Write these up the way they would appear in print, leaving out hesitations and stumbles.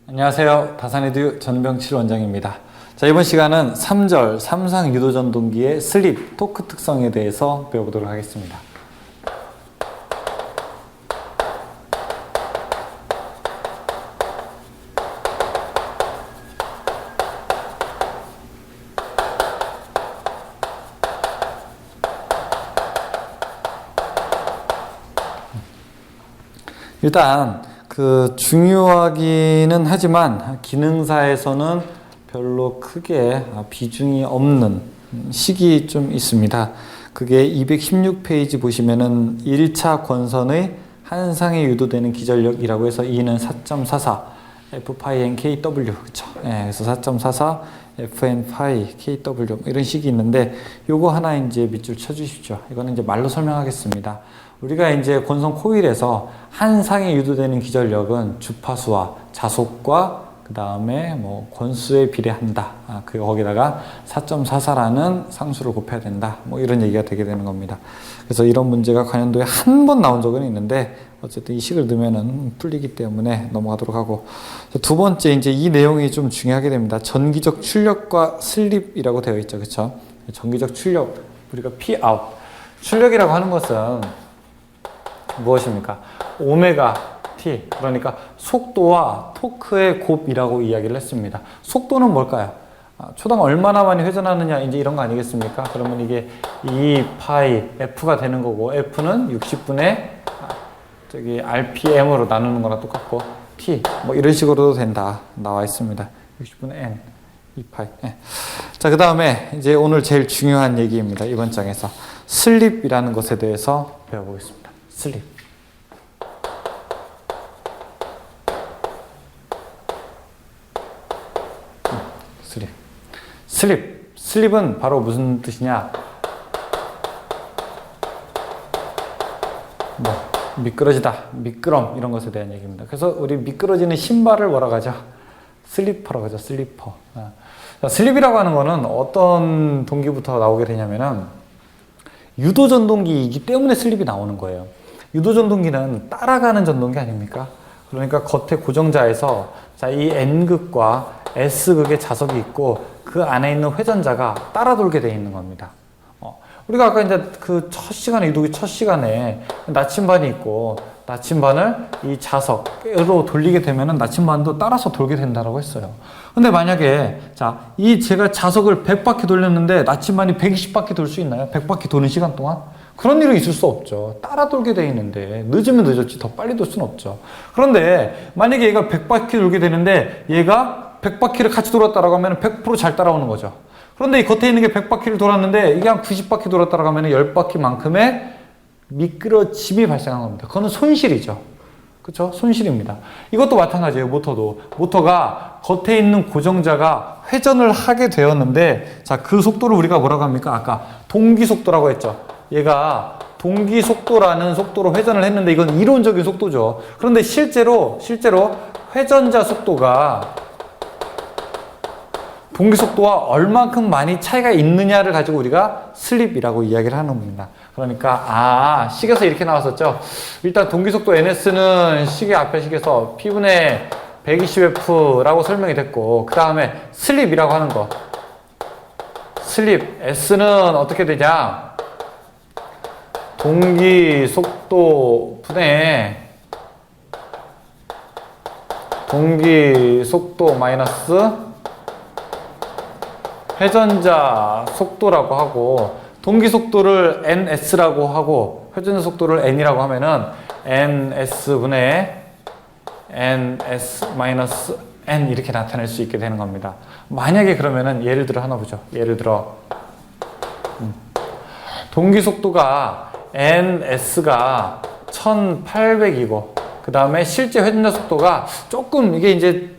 안녕하세요. 다산에듀 전병칠 원장입니다. 자, 이번 시간은 3절 삼상 유도전동기의 슬립, 토크 특성에 대해서 배워보도록 하겠습니다. 일단 중요하기는 하지만 기능사에서는 별로 크게 비중이 없는 식이 좀 있습니다. 그게 216페이지 보시면은 1차 권선의 한 상에 유도되는 기전력이라고 해서 E는 4.44 F파이 NKW, 그쵸? 예, 그래서 4.44 FN 파이 KW 이런 식이 있는데 요거 하나 이제 밑줄 쳐주십시오. 이거는 이제 말로 설명하겠습니다. 우리가 이제 권선 코일에서 한 상에 유도되는 기전력은 주파수와 자속과 그 다음에 뭐 권수에 비례한다. 거기다가 4.44라는 상수를 곱해야 된다. 뭐 이런 얘기가 되게 되는 겁니다. 그래서 이런 문제가 관련도에 한 번 나온 적은 있는데 어쨌든 이 식을 넣으면은 풀리기 때문에 넘어가도록 하고, 두 번째 이제 이 내용이 좀 중요하게 됩니다. 전기적 출력과 슬립이라고 되어 있죠, 그렇죠? 전기적 출력, 우리가 P 아웃 출력이라고 하는 것은 무엇입니까? 오메가 T, 그러니까 속도와 토크의 곱이라고 이야기를 했습니다. 속도는 뭘까요? 초당 얼마나 많이 회전하느냐, 이제 이런 거 아니겠습니까? 그러면 이게 2파이 F가 되는 거고, F는 60분의 RPM으로 나누는 거랑 똑같고, T, 뭐 이런 식으로도 된다. 나와 있습니다. 60분의 N, 2파이. 네. 자, 그 다음에 이제 오늘 제일 중요한 얘기입니다. 이번 장에서. 슬립이라는 것에 대해서 배워보겠습니다. 슬립. 슬립은 바로 무슨 뜻이냐? 미끄러지다, 미끄럼 이런 것에 대한 얘기입니다. 그래서 우리 미끄러지는 신발을 뭐라고 하죠? 슬리퍼라고 하죠. 슬리퍼. 자, 슬립이라고 하는 거는 어떤 동기부터 나오게 되냐면은 유도전동기이기 때문에 슬립이 나오는 거예요. 유도전동기는 따라가는 전동기 아닙니까? 그러니까 겉에 고정자에서 자, 이 N극과 S극의 자석이 있고 그 안에 있는 회전자가 따라 돌게 되어 있는 겁니다. 우리가 아까 이제 첫 시간에, 유도기 첫 시간에 나침반이 있고 나침반을 이 자석으로 돌리게 되면은 나침반도 따라서 돌게 된다라고 했어요. 근데 만약에 자, 제가 자석을 100바퀴 돌렸는데 나침반이 120바퀴 돌 수 있나요? 100바퀴 도는 시간 동안? 그런 일은 있을 수 없죠. 따라 돌게 돼 있는데 늦으면 늦었지 더 빨리 돌 수는 없죠. 그런데 만약에 얘가 100바퀴 돌게 되는데 얘가 100바퀴를 같이 돌았다라고 하면 100% 잘 따라오는 거죠. 그런데 이 겉에 있는 게 100바퀴를 돌았는데 이게 한 90바퀴 돌았다라고 하면 10바퀴만큼의 미끄러짐이 발생한 겁니다. 그거는 손실이죠. 그렇죠? 손실입니다. 이것도 마찬가지예요. 모터도. 모터가 겉에 있는 고정자가 회전을 하게 되었는데 자, 그 속도를 우리가 뭐라고 합니까? 아까 동기속도라고 했죠. 얘가 동기속도라는 속도로 회전을 했는데 이건 이론적인 속도죠. 그런데 실제로 회전자 속도가 동기속도와 얼만큼 많이 차이가 있느냐를 가지고 우리가 슬립이라고 이야기를 하는 겁니다. 그러니까 식에서 이렇게 나왔었죠. 일단 동기속도 NS는 식의 앞에 식에서 P분의 120F라고 설명이 됐고, 그 다음에 슬립이라고 하는 거, 슬립 S는 어떻게 되냐? 동기속도 분의 동기속도 마이너스 회전자 속도라고 하고, 동기속도를 NS라고 하고 회전자 속도를 N이라고 하면은 NS분의 NS-N 이렇게 나타낼 수 있게 되는 겁니다. 만약에 그러면은 예를 들어 하나 보죠. 예를 들어 동기속도가 NS가 1800이고 그 다음에 실제 회전자 속도가 조금 이게 이제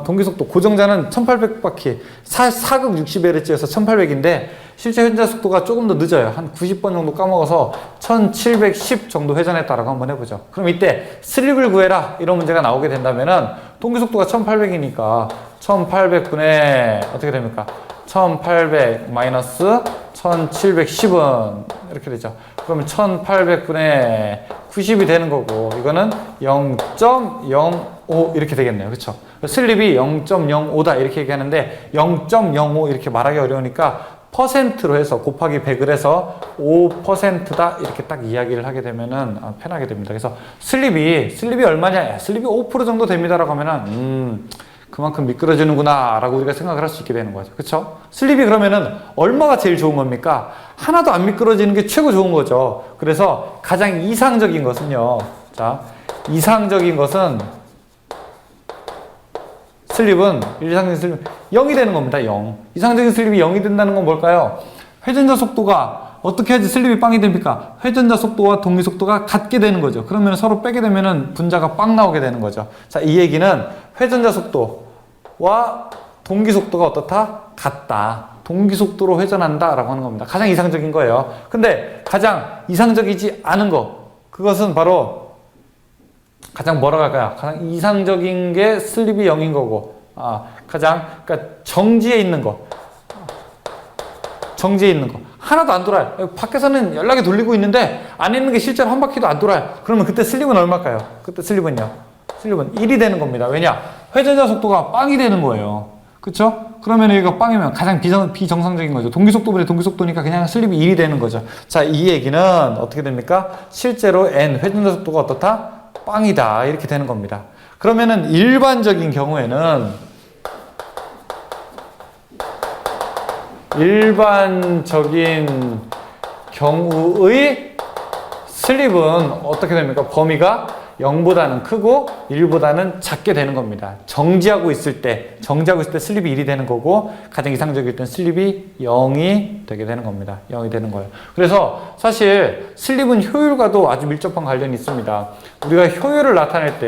동기속도 고정자는 1800바퀴 4극 60Hz에서 1800인데 실제 회전자 속도가 조금 더 늦어요. 한 90번 정도 까먹어서 1710 정도 회전했다라고 한번 해보죠. 그럼 이때 슬립을 구해라 이런 문제가 나오게 된다면은 동기속도가 1800이니까 1800분의 어떻게 됩니까? 1800 마이너스 1710은 이렇게 되죠. 그러면 1800분의 90이 되는 거고 이거는 0.05 이렇게 되겠네요. 그렇죠? 슬립이 0.05다 이렇게 얘기하는데 0.05 이렇게 말하기 어려우니까 퍼센트로 해서 곱하기 100을 해서 5%다 이렇게 딱 이야기를 하게 되면은 편하게 됩니다. 그래서 슬립이 얼마냐? 슬립이 5% 정도 됩니다라고 하면은 그만큼 미끄러지는구나 라고 우리가 생각을 할 수 있게 되는 거죠. 그쵸? 슬립이 그러면은 얼마가 제일 좋은 겁니까? 하나도 안 미끄러지는 게 최고 좋은 거죠. 그래서 가장 이상적인 것은요. 자, 이상적인 것은 슬립은 이상적인 슬립 0이 되는 겁니다. 0. 이상적인 슬립이 0이 된다는 건 뭘까요? 회전자 속도가 어떻게 해야지 슬립이 빵이 됩니까? 회전자 속도와 동기 속도가 같게 되는 거죠. 그러면 서로 빼게 되면은 분자가 빵 나오게 되는 거죠. 자, 이 얘기는 회전자 속도와 동기 속도가 어떻다? 같다. 동기 속도로 회전한다 라고 하는 겁니다. 가장 이상적인 거예요. 근데 가장 이상적이지 않은 거, 그것은 바로 가장 뭐라고 할까요? 가장 이상적인 게 슬립이 0인 거고, 그러니까 정지에 있는 거. 하나도 안 돌아요. 밖에서는 연락이 돌리고 있는데 안에 있는 게 실제로 한 바퀴도 안 돌아요. 그러면 그때 슬립은 얼마일까요? 그때 슬립은요? 슬립은 1이 되는 겁니다. 왜냐? 회전자 속도가 빵이 되는 거예요. 그쵸? 그러면 여기가 빵이면 가장 비정상적인 거죠. 동기속도분의 동기속도니까 그냥 슬립이 1이 되는 거죠. 자, 이 얘기는 어떻게 됩니까? 실제로 N, 회전자 속도가 어떻다? 빵이다. 이렇게 되는 겁니다. 그러면은 일반적인 경우의 슬립은 어떻게 됩니까? 범위가 0보다는 크고 1보다는 작게 되는 겁니다. 정지하고 있을 때 슬립이 1이 되는 거고, 가장 이상적일 땐 슬립이 0이 되게 되는 겁니다. 0이 되는 거예요. 그래서 사실 슬립은 효율과도 아주 밀접한 관련이 있습니다. 우리가 효율을 나타낼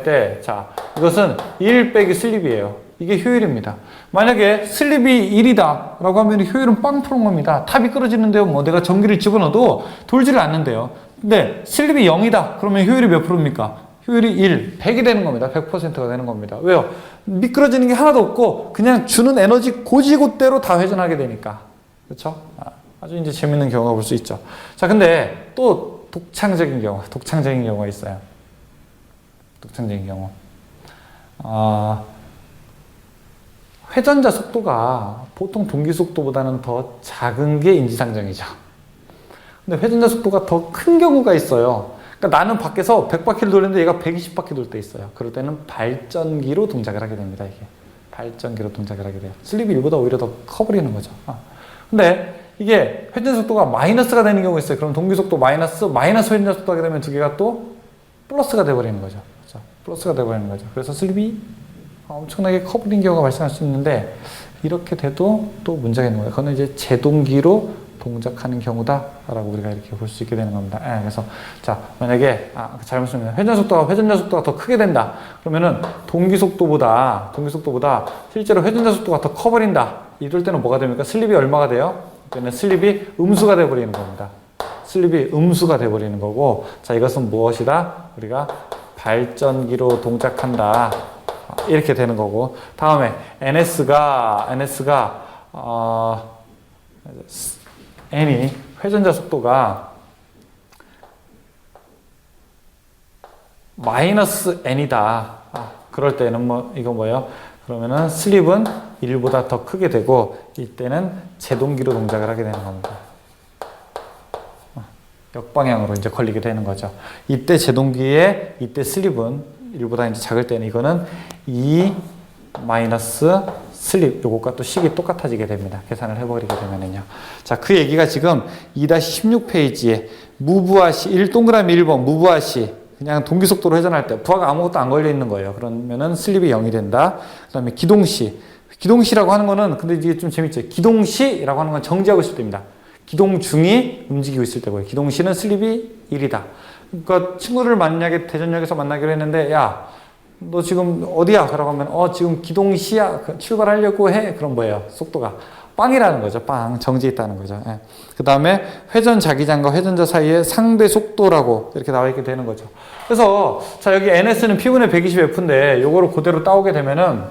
때, 자, 이것은 1 빼기 슬립이에요. 이게 효율입니다. 만약에 슬립이 1이다 라고 하면 효율은 빵 푸는 겁니다. 탑이 끌어지는데요. 뭐 내가 전기를 집어넣어도 돌지를 않는데요. 근데 슬립이 0이다 그러면 효율이 몇 프로입니까? 효율이 1, 100이 되는 겁니다. 100%가 되는 겁니다. 왜요? 미끄러지는 게 하나도 없고 그냥 주는 에너지 고지고대로 다 회전하게 되니까. 그렇죠? 아주 이제 재밌는 경우가 볼 수 있죠. 자, 근데 또 독창적인 경우가 있어요. 독창적인 경우. 회전자 속도가 보통 동기 속도보다는 더 작은 게 인지상정이죠. 근데 회전자 속도가 더 큰 경우가 있어요. 그러니까 나는 밖에서 100바퀴를 돌리는데 얘가 120바퀴 돌 때 있어요. 그럴 때는 발전기로 동작을 하게 됩니다. 이게 발전기로 동작을 하게 돼요. 슬립이 1보다 오히려 더 커버리는 거죠. 근데 이게 회전자 속도가 마이너스가 되는 경우가 있어요. 그럼 동기 속도 마이너스 회전자 속도 하게 되면 두 개가 또 플러스가 돼버리는 거죠. 그렇죠? 플러스가 돼버리는 거죠. 그래서 슬립이 엄청나게 커버린 경우가 발생할 수 있는데, 이렇게 돼도 또 문제가 있는 거예요. 그거는 이제 제동기로 동작하는 경우다라고 우리가 이렇게 볼 수 있게 되는 겁니다. 그래서 자, 만약에 잘못 쓰면 회전자 속도가 더 크게 된다. 그러면은 동기 속도보다 실제로 회전자 속도가 더 커버린다. 이럴 때는 뭐가 됩니까? 슬립이 얼마가 돼요? 그때는 슬립이 음수가 돼 버리는 겁니다. 슬립이 음수가 돼 버리는 거고, 자, 이것은 무엇이다? 우리가 발전기로 동작한다. 이렇게 되는 거고, 다음에 N이 회전자 속도가 마이너스 N이다. 그럴 때는 이거 뭐예요? 그러면은 슬립은 1보다 더 크게 되고, 이때는 제동기로 동작을 하게 되는 겁니다. 역방향으로 이제 걸리게 되는 거죠. 이때 이때 슬립은 1보다 이제 작을 때는 이거는 2 마이너스 슬립, 요것과 또 식이 똑같아지게 됩니다. 계산을 해버리게 되면은요. 자, 그 얘기가 지금 2-16페이지에 무부하시 동그라미 1번 무부하시 그냥 동기 속도로 회전할 때 부하가 아무것도 안 걸려 있는 거예요. 그러면은 슬립이 0이 된다. 그다음에 기동시라고 하는 거는, 근데 이게 좀 재밌죠. 기동시라고 하는 건 정지하고 있을 때입니다. 기동 중이 움직이고 있을 때고요. 기동시는 슬립이 1이다. 그러니까 친구를 만약에 대전역에서 만나기로 했는데, 야, 너 지금 어디야? 라고 하면 지금 기동시야. 출발하려고 해. 그럼 뭐예요? 속도가 빵이라는 거죠. 빵. 정지해 있다는 거죠. 그 다음에 회전 자기장과 회전자 사이의 상대 속도라고 이렇게 나와 있게 되는 거죠. 그래서 자, 여기 NS는 P분의 120F인데 요거를 그대로 따오게 되면은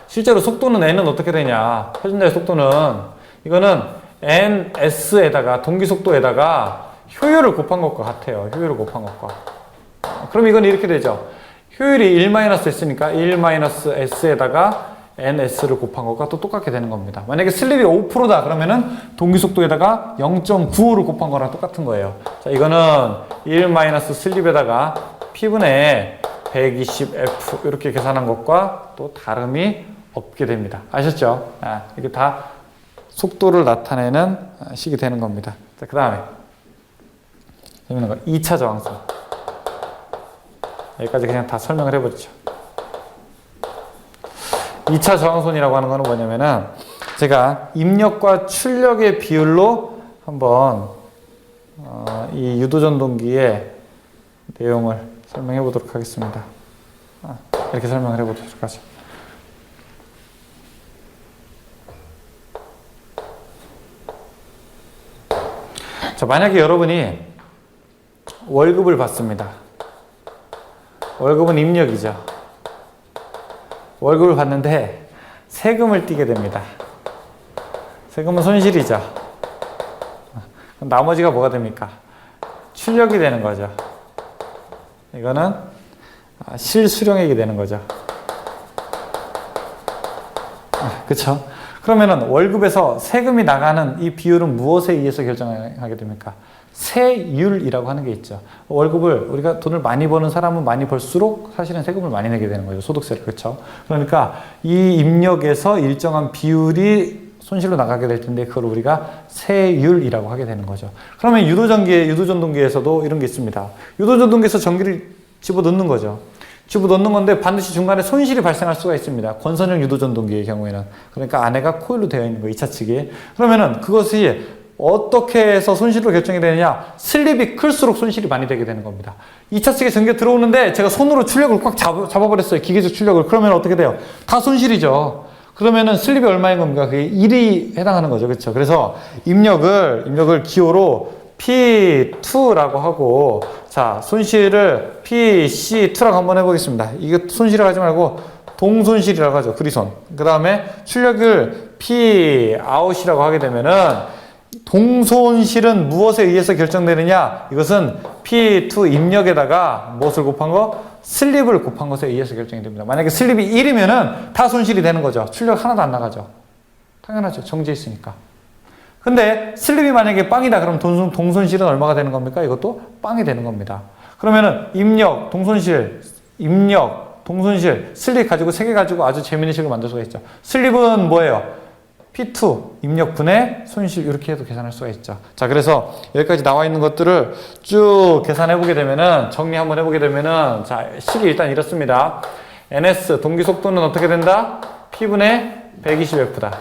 실제로 속도는 N은 어떻게 되냐? 회전자의 속도는 이거는 NS에다가 동기 속도에다가 효율을 곱한 것과 같아요. 효율을 곱한 것과. 그럼 이건 이렇게 되죠. 효율이 1-s니까 1-s에다가 ns를 곱한 것과 또 똑같게 되는 겁니다. 만약에 슬립이 5%다 그러면은 동기속도에다가 0.95를 곱한 거랑 똑같은 거예요. 자, 이거는 1-슬립에다가 p분의 120f 이렇게 계산한 것과 또 다름이 없게 됩니다. 아셨죠? 이게 다 속도를 나타내는 식이 되는 겁니다. 자, 그 다음에 재밌는 거 2차 저항선. 여기까지 그냥 다 설명을 해버리죠. 2차 저항선이라고 하는 거는 뭐냐면은 제가 입력과 출력의 비율로 한번 이 유도전동기의 내용을 설명해 보도록 하겠습니다. 이렇게 설명을 해 보도록 하죠. 자, 만약에 여러분이 월급을 받습니다. 월급은 입력이죠. 월급을 받는데 세금을 떼게 됩니다. 세금은 손실이죠. 그럼 나머지가 뭐가 됩니까? 출력이 되는 거죠. 이거는 실수령액이 되는 거죠. 그렇죠? 그러면은 월급에서 세금이 나가는 이 비율은 무엇에 의해서 결정하게 됩니까? 세율이라고 하는 게 있죠. 월급을 우리가 돈을 많이 버는 사람은 많이 벌수록 사실은 세금을 많이 내게 되는 거죠. 소득세를. 그렇죠? 그러니까 이 입력에서 일정한 비율이 손실로 나가게 될 텐데 그걸 우리가 세율이라고 하게 되는 거죠. 그러면 유도전동기에서도 이런 게 있습니다. 유도전동기에서 전기를 집어넣는 거죠. 집어넣는 건데 반드시 중간에 손실이 발생할 수가 있습니다. 권선형 유도전동기의 경우에는. 그러니까 안에가 코일로 되어 있는 거예요. 2차 측이. 그러면은 그것이 어떻게 해서 손실로 결정이 되느냐? 슬립이 클수록 손실이 많이 되게 되는 겁니다. 2차 측에 전기가 들어오는데 제가 손으로 출력을 꽉 잡아버렸어요. 기계적 출력을. 그러면 어떻게 돼요? 다 손실이죠. 그러면은 슬립이 얼마인 겁니까? 그게 1이 해당하는 거죠. 그렇죠? 그래서 입력을 기호로 P2라고 하고, 자, 손실을 PC2라고 한번 해보겠습니다. 이게 손실이라고 하지 말고 동손실이라고 하죠. 그리손. 그 다음에 출력을 Pout이라고 하게 되면은 동손실은 무엇에 의해서 결정되느냐? 이것은 P2 입력에다가 무엇을 곱한 거? 슬립을 곱한 것에 의해서 결정이 됩니다. 만약에 슬립이 1이면은 다 손실이 되는 거죠. 출력 하나도 안 나가죠. 당연하죠. 정지해 있으니까. 근데 슬립이 만약에 빵이다 그러면 동손실은 얼마가 되는 겁니까? 이것도 빵이 되는 겁니다. 그러면은 입력, 동손실, 슬립 가지고 세 개 가지고 아주 재미있는 식을 만들 수가 있죠. 슬립은 뭐예요? P2 입력분의 손실 이렇게 해도 계산할 수가 있죠. 자, 그래서 여기까지 나와 있는 것들을 쭉 계산해 보게 되면은 정리 한번 해보게 되면은 자, 식이 일단 이렇습니다. NS 동기 속도는 어떻게 된다? P분의 120F다.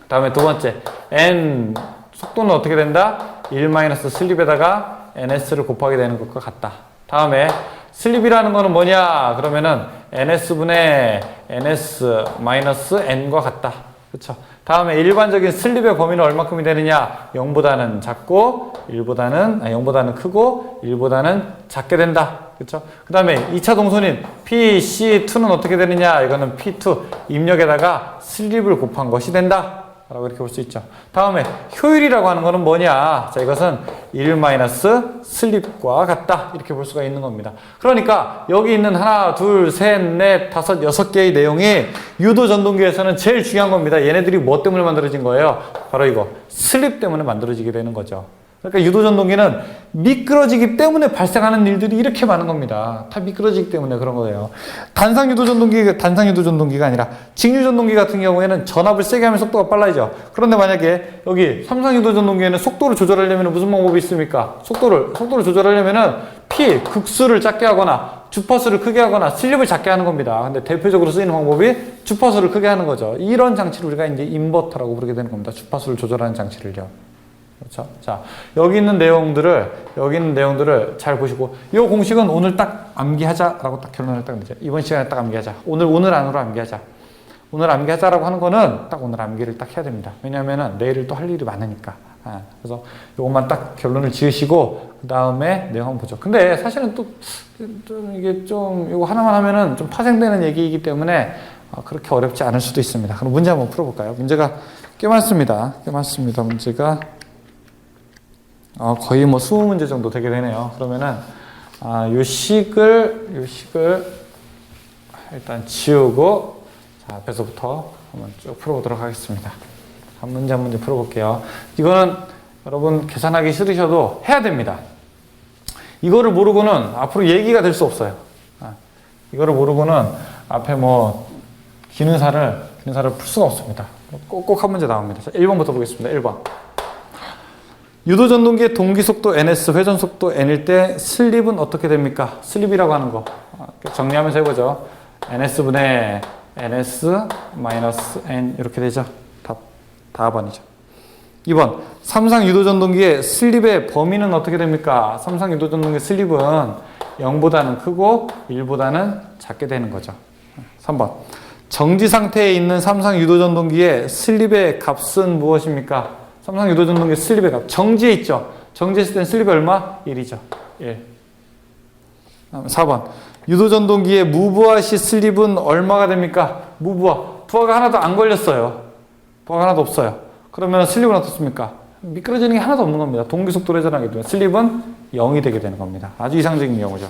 다음에 두 번째 N 속도는 어떻게 된다? 1-슬립에다가 NS를 곱하게 되는 것과 같다. 다음에 슬립이라는 거는 뭐냐? 그러면은 NS분의 NS-N과 같다. 그렇죠? 다음에 일반적인 슬립의 범위는 얼마큼이 되느냐? 0보다는 작고 0보다는 크고 1보다는 작게 된다. 그렇죠? 그 다음에 2차 동선인 PC2는 어떻게 되느냐? 이거는 P2 입력에다가 슬립을 곱한 것이 된다. 라고 이렇게 볼 수 있죠. 다음에 효율이라고 하는 거는 뭐냐? 자, 이것은 1-슬립과 같다. 이렇게 볼 수가 있는 겁니다. 그러니까 여기 있는 하나, 둘, 셋, 넷, 다섯, 6개의 내용이 유도전동기에서는 제일 중요한 겁니다. 얘네들이 뭐 때문에 만들어진 거예요? 바로 이거 슬립 때문에 만들어지게 되는 거죠. 그러니까 유도전동기는 미끄러지기 때문에 발생하는 일들이 이렇게 많은 겁니다. 다 미끄러지기 때문에 그런 거예요. 단상유도전동기가 아니라 직류전동기 같은 경우에는 전압을 세게 하면 속도가 빨라지죠. 그런데 만약에 여기 삼상유도전동기에는 속도를 조절하려면 무슨 방법이 있습니까? 속도를 조절하려면은 P 극수를 작게 하거나 주파수를 크게 하거나 슬립을 작게 하는 겁니다. 근데 대표적으로 쓰이는 방법이 주파수를 크게 하는 거죠. 이런 장치를 우리가 이제 인버터라고 부르게 되는 겁니다. 주파수를 조절하는 장치를요. 그렇죠? 자, 여기 있는 내용들을 잘 보시고, 이 공식은 오늘 딱 암기하자라고 딱 결론을 딱 내죠. 이번 시간에 딱 암기하자. 오늘 안으로 암기하자. 오늘 암기하자라고 하는 거는 딱 오늘 암기를 딱 해야 됩니다. 왜냐면은 내일을 또 할 일이 많으니까. 그래서 이것만 딱 결론을 지으시고, 그 다음에 내용 한번 보죠. 근데 사실은 이거 하나만 하면은 좀 파생되는 얘기이기 때문에 그렇게 어렵지 않을 수도 있습니다. 그럼 문제 한번 풀어볼까요? 문제가 꽤 많습니다. 문제가 거의 20문제 정도 되게 되네요. 그러면은 요 식을 일단 지우고, 자, 앞에서부터 한번 쭉 풀어보도록 하겠습니다. 한 문제 한 문제 풀어볼게요. 이거는 여러분 계산하기 싫으셔도 해야 됩니다. 이거를 모르고는 앞으로 얘기가 될 수 없어요. 이거를 모르고는 앞에 뭐 기능사를 풀 수가 없습니다. 꼭 한 문제 나옵니다. 자, 1번부터 보겠습니다. 1번. 유도전동기의 동기속도 ns, 회전속도 n일 때 슬립은 어떻게 됩니까? 슬립이라고 하는 거 정리하면서 해보죠. ns분의 ns 마이너스 n 이렇게 되죠. 답안이죠. 2번. 삼상 유도전동기의 슬립의 범위는 어떻게 됩니까? 삼상 유도전동기의 슬립은 0보다는 크고 1보다는 작게 되는 거죠. 3번. 정지 상태에 있는 삼상 유도전동기의 슬립의 값은 무엇입니까? 삼상 유도전동기의 슬립의 값. 정지에 있죠. 정지했을 땐 슬립이 얼마? 1이죠. 1. 4번. 유도전동기의 무부하 시 슬립은 얼마가 됩니까? 무부하. 부하가 하나도 안 걸렸어요. 부하가 하나도 없어요. 그러면 슬립은 어떻습니까? 미끄러지는 게 하나도 없는 겁니다. 동기속도로 회전하게 되면 슬립은 0이 되게 되는 겁니다. 아주 이상적인 경우죠.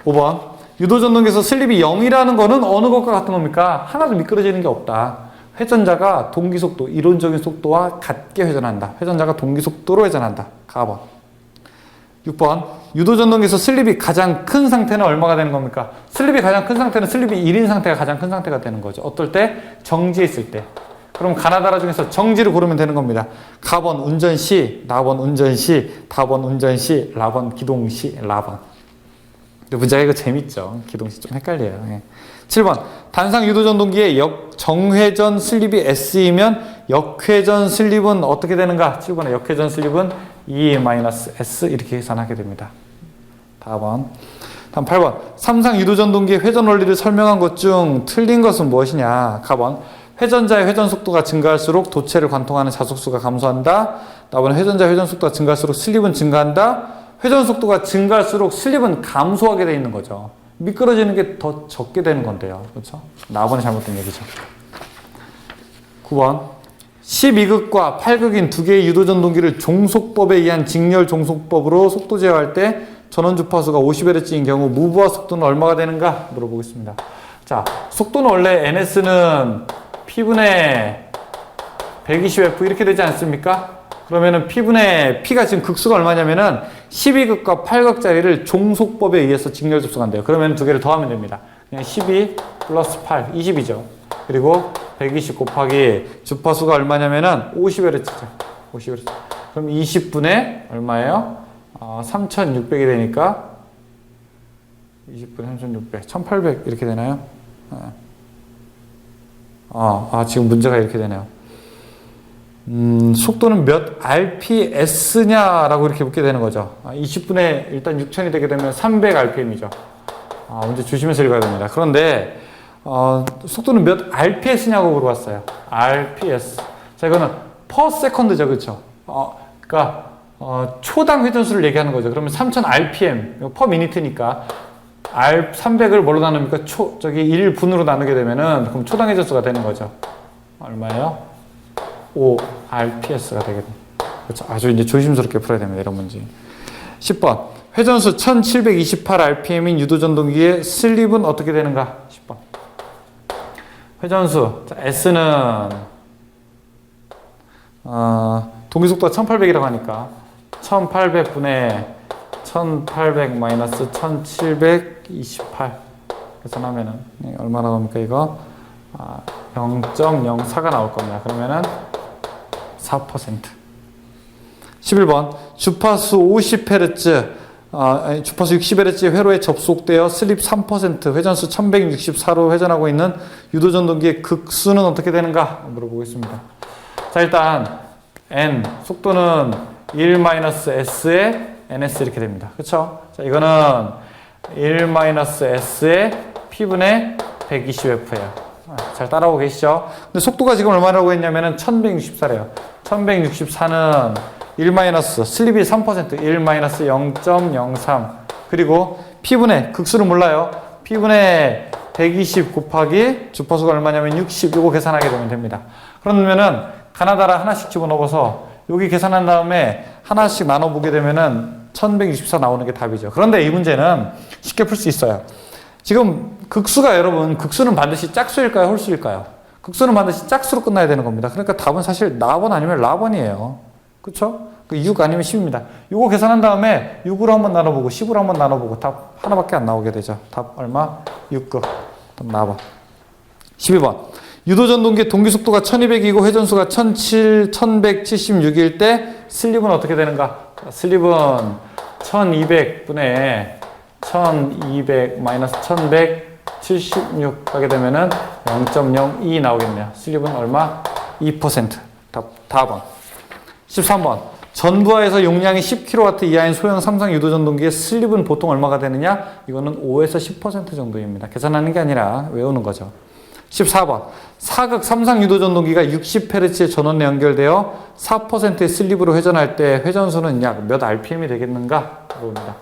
5번. 유도전동기에서 슬립이 0이라는 거는 어느 것과 같은 겁니까? 하나도 미끄러지는 게 없다. 회전자가 동기속도, 이론적인 속도와 같게 회전한다. 회전자가 동기속도로 회전한다. 가번. 6번. 유도전동기에서 슬립이 가장 큰 상태는 얼마가 되는 겁니까? 슬립이 가장 큰 상태는 슬립이 1인 상태가 가장 큰 상태가 되는 거죠. 어떨 때? 정지에 있을 때. 그럼 가나다라 중에서 정지를 고르면 되는 겁니다. 가번 운전시, 나번 운전시, 다번 운전시, 라번 기동시, 라번. 문제가 이거 재밌죠. 기동시 좀 헷갈려요. 예. 7번. 단상 유도전동기의 정회전 슬립이 S이면 역회전 슬립은 어떻게 되는가? 7번에 역회전 슬립은 E-S 이렇게 계산하게 됩니다. 다음 8번. 삼상 유도전동기의 회전 원리를 설명한 것 중 틀린 것은 무엇이냐? 가번. 회전자의 회전 속도가 증가할수록 도체를 관통하는 자속수가 감소한다. 나번 회전자의 회전 속도가 증가할수록 슬립은 증가한다. 회전 속도가 증가할수록 슬립은 감소하게 돼 있는 거죠. 미끄러지는 게 더 적게 되는 건데요. 그렇죠? 나번에 잘못된 얘기죠. 9번. 12극과 8극인 두 개의 유도전동기를 종속법에 의한 직렬 종속법으로 속도 제어할 때 전원 주파수가 50Hz인 경우 무부하 속도는 얼마가 되는가 물어보겠습니다. 자, 속도는 원래 ns는 p분의 120f 이렇게 되지 않습니까? 그러면은 p가 지금 극수가 얼마냐면은 12극과 8극짜리를 종속법에 의해서 직렬 접속한대요. 그러면 두 개를 더하면 됩니다. 그냥 12 플러스 8, 20이죠. 그리고 120 곱하기 주파수가 얼마냐면은 50Hz죠. 50Hz. 그럼 20분의 얼마예요? 3600이 되니까 20분의 3600, 1800 이렇게 되나요? 지금 문제가 이렇게 되네요. 속도는 몇 RPS냐라고 이렇게 묻게 되는 거죠. 20분에 일단 6000이 되게 되면 300rpm이죠. 문제 조심해서 읽어야 됩니다. 그런데 속도는 몇 RPS냐고 물어봤어요. RPS. 자, 이거는 per second죠, 그렇죠? 그러니까 초당 회전수를 얘기하는 거죠. 그러면 3000rpm, per minute니까 R300을 뭘로 나눕니까? 1분으로 나누게 되면은 그럼 초당 회전수가 되는 거죠. 얼마예요? 5rps가 되게 됩니다. 그렇죠. 아주 이제 조심스럽게 풀어야 됩니다. 이런 문제. 10번. 회전수 1728rpm인 유도전동기의 슬립은 어떻게 되는가? 10번. 회전수. 자, S는 동기속도가 1800이라고 하니까 1800분의 1800 마이너스 1728 계산하면은 얼마 나옵니까 이거? 0.04가 나올 겁니다. 그러면은 4%. 11번. 주파수 50Hz, 주파수 60Hz 회로에 접속되어 슬립 3%, 회전수 1164로 회전하고 있는 유도전동기의 극수는 어떻게 되는가? 물어보겠습니다. 자, 일단 N, 속도는 1-S에 ns 이렇게 됩니다. 그쵸? 자, 이거는 1-S의 p분의 120f예요. 잘 따라오고 계시죠? 근데 속도가 지금 얼마라고 했냐면은 1164래요. 1164는 1- 슬립이 3%, 1-0.03. 그리고 p분의, 극수를 몰라요. p분의 120 곱하기 주파수가 얼마냐면 60, 이거 계산하게 되면 됩니다. 그러면은 가나다라 하나씩 집어넣어서 여기 계산한 다음에 하나씩 나눠보게 되면은 1164 나오는 게 답이죠. 그런데 이 문제는 쉽게 풀 수 있어요. 지금 극수가 여러분, 극수는 반드시 짝수일까요? 홀수일까요? 극수는 반드시 짝수로 끝나야 되는 겁니다. 그러니까 답은 사실 나번 아니면 라번이에요. 그쵸? 6 아니면 10입니다. 이거 계산한 다음에 6으로 한번 나눠보고 10으로 한번 나눠보고 답 하나밖에 안 나오게 되죠. 답 얼마? 6급. 답 나와봐. 12번. 유도전동기 동기속도가 1200이고 회전수가 1176일 때 슬립은 어떻게 되는가? 슬립은 1200분의 1200 마이너스 1176 하게 되면은 0.02 나오겠네요. 슬립은 얼마? 2%. 답은 13번. 전부하에서 용량이 10kW 이하인 소형 삼성 유도전동기의 슬립은 보통 얼마가 되느냐? 이거는 5에서 10% 정도입니다. 계산하는 게 아니라 외우는 거죠. 14번. 사극 삼상 유도전동기가 60Hz의 전원에 연결되어 4%의 슬립으로 회전할 때 회전수는 약 몇 RPM이 되겠는가? 물어봅니다.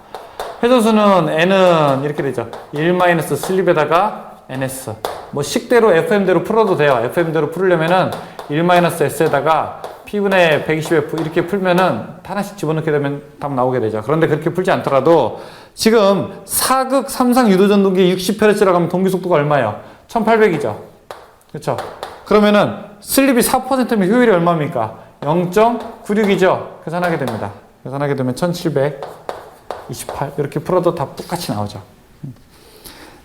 회전수는 N은 이렇게 되죠. 1- 슬립에다가 NS. 뭐 식대로 FM대로 풀어도 돼요. FM대로 풀려면은 1-S에다가 P분의 120F 이렇게 풀면은 하나씩 집어넣게 되면 답 나오게 되죠. 그런데 그렇게 풀지 않더라도 지금 사극 삼상 유도전동기 60Hz라고 하면 동기속도가 얼마예요? 1800이죠. 그렇죠? 그러면은 슬립이 4%면 효율이 얼마입니까? 0.96이죠. 계산하게 됩니다. 계산하게 되면 1728 이렇게 풀어도 답 똑같이 나오죠.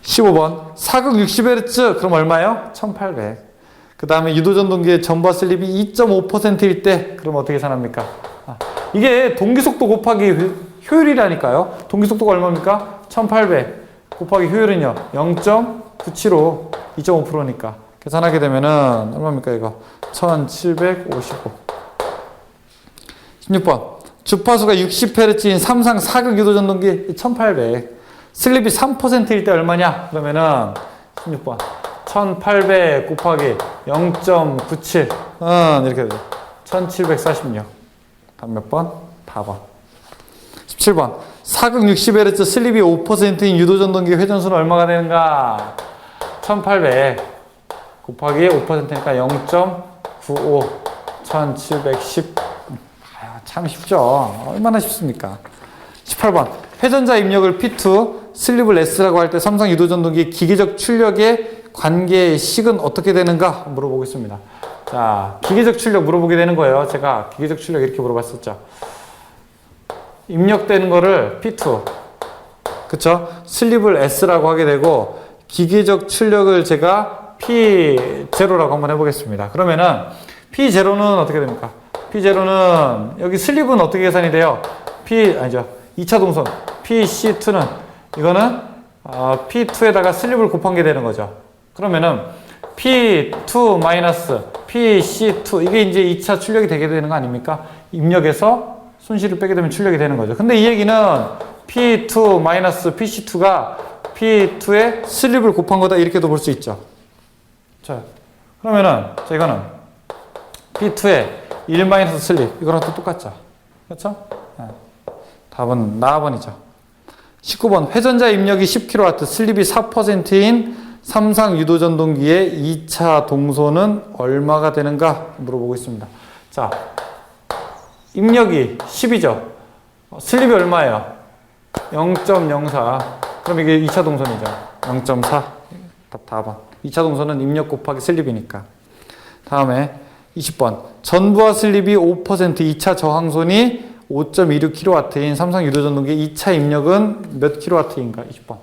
15번 사극 60Hz 그럼 얼마예요? 1800. 그 다음에 유도전동기의 전부하 슬립이 2.5%일 때 그럼 어떻게 계산합니까? 이게 동기속도 곱하기 효율이라니까요. 동기속도가 얼마입니까? 1800 곱하기 효율은요 0.975 2.5%니까 계산하게 되면은 얼마입니까 이거? 1755. 16번 주파수가 60Hz인 삼상 사극 유도전동기 1800 슬립이 3%일 때 얼마냐? 그러면은 16번 1800 곱하기 0.97 이렇게 되죠. 1746 답 몇 번? 4번. 17번 사극 60Hz 슬립이 5%인 유도전동기 회전수는 얼마가 되는가? 1800 곱하기 5%니까 0.95 1710 참 쉽죠. 얼마나 쉽습니까? 18번 회전자 입력을 P2 슬립을 S라고 할 때 삼성 유도전동기 기계적 출력의 관계의 식은 어떻게 되는가 물어보겠습니다. 자, 기계적 출력 물어보게 되는 거예요. 제가 기계적 출력 이렇게 물어봤었죠. 입력되는 거를 P2 그쵸? 슬립을 S라고 하게 되고 기계적 출력을 제가 P0라고 한번 해보겠습니다. 그러면은 P0는 어떻게 됩니까? P0는 여기 슬립은 어떻게 계산이 돼요? 아니죠. 2차 동선 PC2는 이거는 P2에다가 슬립을 곱한 게 되는 거죠. 그러면은 P2 마이너스 PC2 이게 이제 2차 출력이 되게 되는 거 아닙니까? 입력에서 순실을 빼게 되면 출력이 되는 거죠. 근데 이 얘기는 P2 마이너스 PC2가 P2에 슬립을 곱한 거다 이렇게도 볼 수 있죠. 자, 그러면은 자 이거는 P2에 1 마이너스 슬립 이거랑 또 똑같죠. 그렇죠? 네. 답은 나번이죠. 19번 회전자 입력이 10kW 슬립이 4%인 삼상 유도전동기의 2차 동소는 얼마가 되는가 물어보고 있습니다. 자, 입력이 10이죠. 슬립이 얼마예요? 0.04. 그럼 이게 2차 동선이죠. 0.4. 답 4번. 2차 동선은 입력 곱하기 슬립이니까. 다음에 20번. 전부하 슬립이 5%, 2차 저항손이 5.26kW인 삼성 유도전동기 2차 입력은 몇 kW인가? 20번.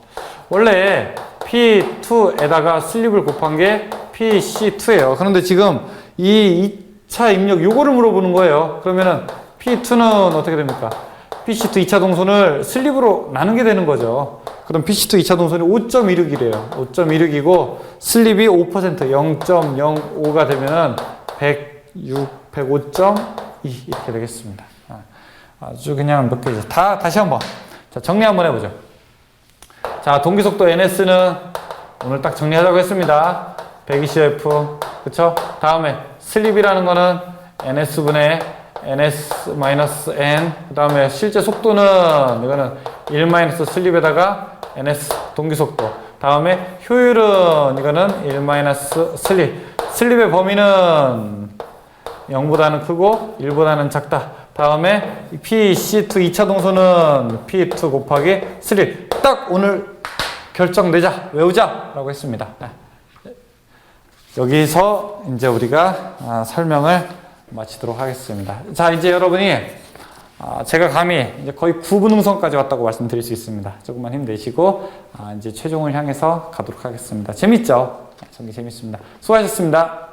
원래 P2에다가 슬립을 곱한 게 PC2예요. 그런데 지금 이 2차 입력 요거를 물어보는 거예요. 그러면은 P2는 어떻게 됩니까? PC2 2차 동선을 슬립으로 나누게 되는 거죠. 그럼 PC2 2차 동선이 5.26이래요. 5.26이고 슬립이 5% 0.05가 되면은 105.2 이렇게 되겠습니다. 아주 그냥 몇 개죠. 다시 한번. 자, 정리 한번 해보죠. 자, 동기속도 NS는 오늘 딱 정리하자고 했습니다. 120F. 그쵸? 다음에 슬립이라는 거는 NS분의 NS-N. 그 다음에 실제 속도는 이거는 1- 슬립에다가 NS 동기속도. 다음에 효율은 이거는 1- 슬립. 슬립의 범위는 0보다는 크고 1보다는 작다. 다음에 PC2 2차 동소는 P2 곱하기 3. 딱 오늘 결정 내자, 외우자 라고 했습니다. 여기서 이제 우리가 설명을 마치도록 하겠습니다. 자, 이제 여러분이 제가 감히 이제 거의 9분 음성까지 왔다고 말씀드릴 수 있습니다. 조금만 힘내시고 이제 최종을 향해서 가도록 하겠습니다. 재밌죠? 정말 재밌습니다. 수고하셨습니다.